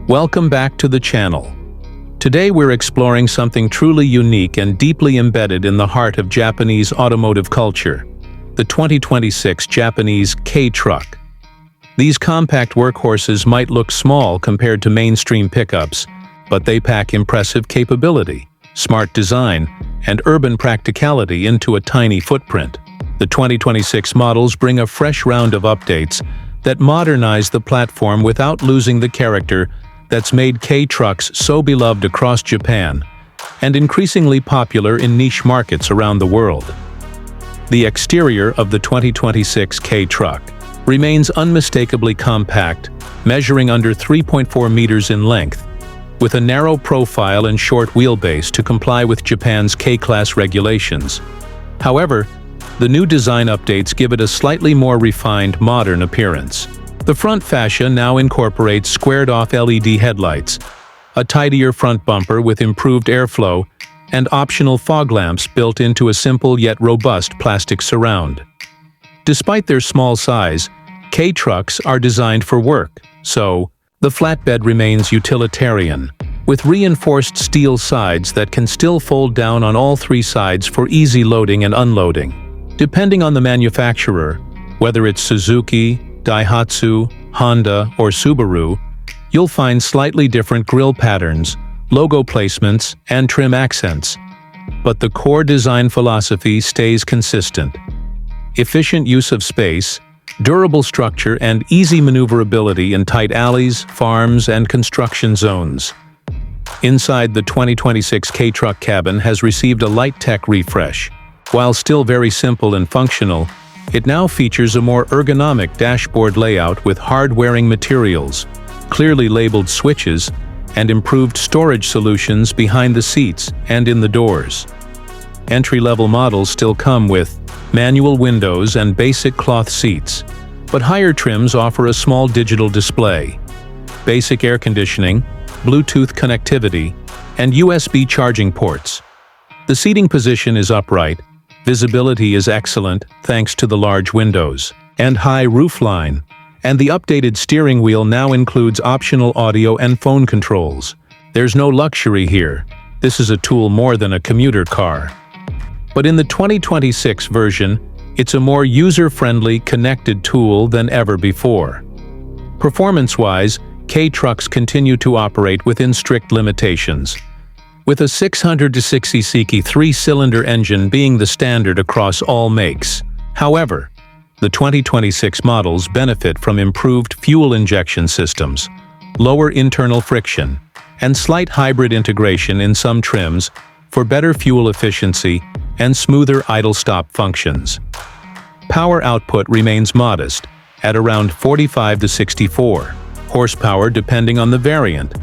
Welcome back to the channel. Today we're exploring something truly unique and deeply embedded in the heart of Japanese automotive culture, the 2026 Japanese K-Truck. These compact workhorses might look small compared to mainstream pickups, but they pack impressive capability, smart design, and urban practicality into a tiny footprint. The 2026 models bring a fresh round of updates that modernize the platform without losing the character that's made K-Trucks so beloved across Japan and increasingly popular in niche markets around the world. The exterior of the 2026 K-Truck remains unmistakably compact, measuring under 3.4 meters in length, with a narrow profile and short wheelbase to comply with Japan's K-Class regulations. However, the new design updates give it a slightly more refined, modern appearance. The front fascia now incorporates squared-off LED headlights, a tidier front bumper with improved airflow, and optional fog lamps built into a simple yet robust plastic surround. Despite their small size, K-Trucks are designed for work, so the flatbed remains utilitarian, with reinforced steel sides that can still fold down on all three sides for easy loading and unloading. Depending on the manufacturer, whether it's Suzuki, Daihatsu, Honda, or Subaru, you'll find slightly different grille patterns, logo placements, and trim accents. But the core design philosophy stays consistent. Efficient use of space, durable structure, and easy maneuverability in tight alleys, farms, and construction zones. Inside, the 2026 K-Truck cabin has received a light tech refresh. While still very simple and functional, it now features a more ergonomic dashboard layout with hard-wearing materials, clearly labeled switches, and improved storage solutions behind the seats and in the doors. Entry-level models still come with manual windows and basic cloth seats, but higher trims offer a small digital display, basic air conditioning, Bluetooth connectivity, and USB charging ports. The seating position is upright, visibility is excellent thanks to the large windows and high roofline, and the updated steering wheel now includes optional audio and phone controls. There's no luxury here. This is a tool more than a commuter car. But in the 2026 version, it's a more user-friendly, connected tool than ever before. Performance-wise, K-Trucks continue to operate within strict limitations, with a 660 cc three-cylinder engine being the standard across all makes. However, the 2026 models benefit from improved fuel injection systems, lower internal friction, and slight hybrid integration in some trims for better fuel efficiency and smoother idle-stop functions. Power output remains modest, at around 45 to 64 horsepower depending on the variant,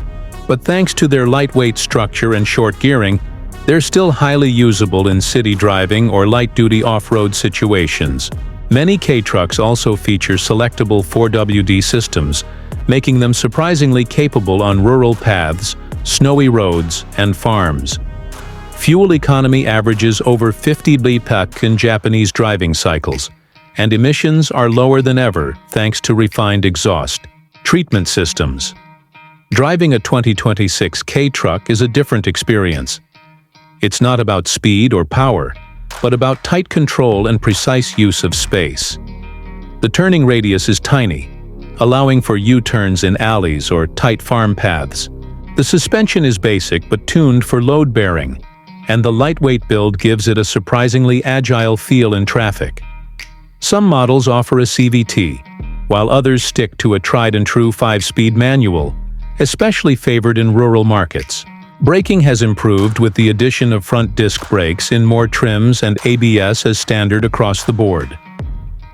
but thanks to their lightweight structure and short gearing, they're still highly usable in city driving or light-duty off-road situations. Many K-Trucks also feature selectable 4WD systems, making them surprisingly capable on rural paths, snowy roads, and farms. Fuel economy averages over 50 bpec in Japanese driving cycles, and emissions are lower than ever thanks to refined exhaust treatment systems. Driving a 2026 K-Truck is a different experience. It's not about speed or power, but about tight control and precise use of space. The turning radius is tiny, allowing for U-turns in alleys or tight farm paths. The suspension is basic but tuned for load bearing, and the lightweight build gives it a surprisingly agile feel in traffic. Some models offer a CVT, while others stick to a tried-and-true 5-speed manual, especially favored in rural markets. Braking has improved with the addition of front disc brakes in more trims and ABS as standard across the board.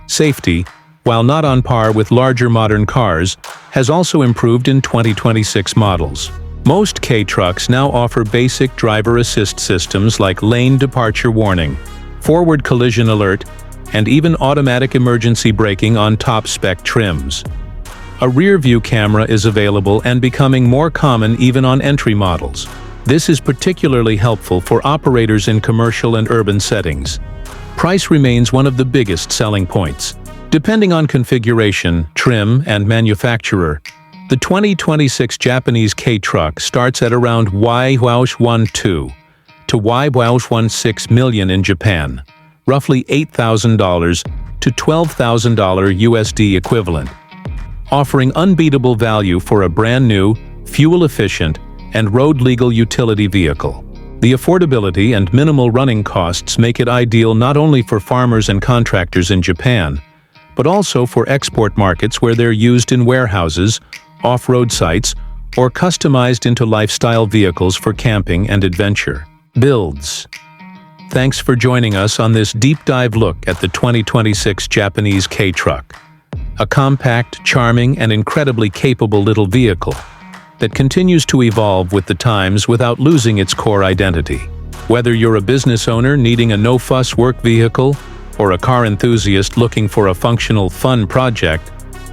Safety, while not on par with larger modern cars, has also improved in 2026 models. Most K-Trucks now offer basic driver assist systems like lane departure warning, forward collision alert, and even automatic emergency braking on top-spec trims. A rear-view camera is available and becoming more common even on entry models. This is particularly helpful for operators in commercial and urban settings. Price remains one of the biggest selling points. Depending on configuration, trim, and manufacturer, The 2026 Japanese K-Truck starts at around Y-12 to Y-16 million in Japan, roughly $8,000 to $12,000 USD equivalent, offering unbeatable value for a brand new, fuel-efficient, and road-legal utility vehicle. The affordability and minimal running costs make it ideal not only for farmers and contractors in Japan, but also for export markets where they're used in warehouses, off-road sites, or customized into lifestyle vehicles for camping and adventure. Builds. Thanks for joining us on this deep dive look at the 2026 Japanese K-Truck, a compact, charming, and incredibly capable little vehicle that continues to evolve with the times without losing its core identity. Whether you're a business owner needing a no-fuss work vehicle or a car enthusiast looking for a functional, fun project,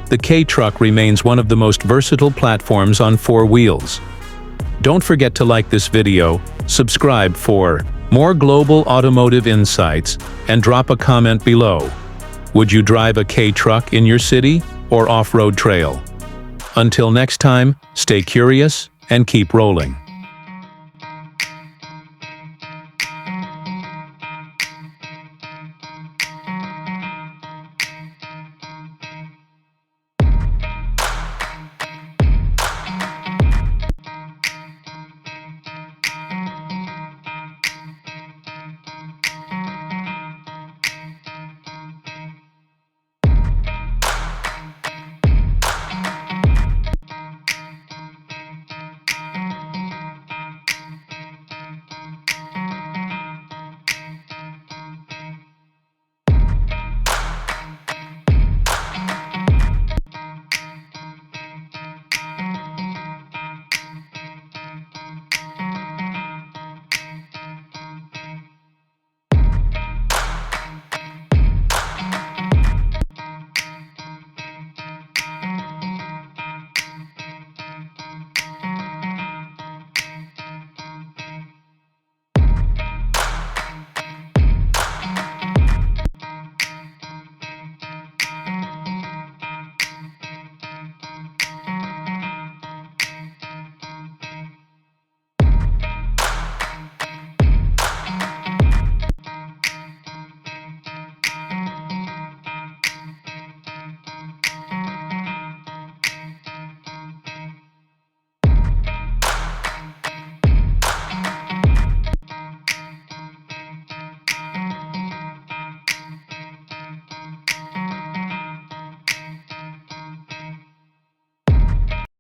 the K-Truck remains one of the most versatile platforms on four wheels. Don't forget to like this video, subscribe for more global automotive insights, and drop a comment below. Would you drive a K-Truck in your city or off-road trail? Until next time, stay curious and keep rolling.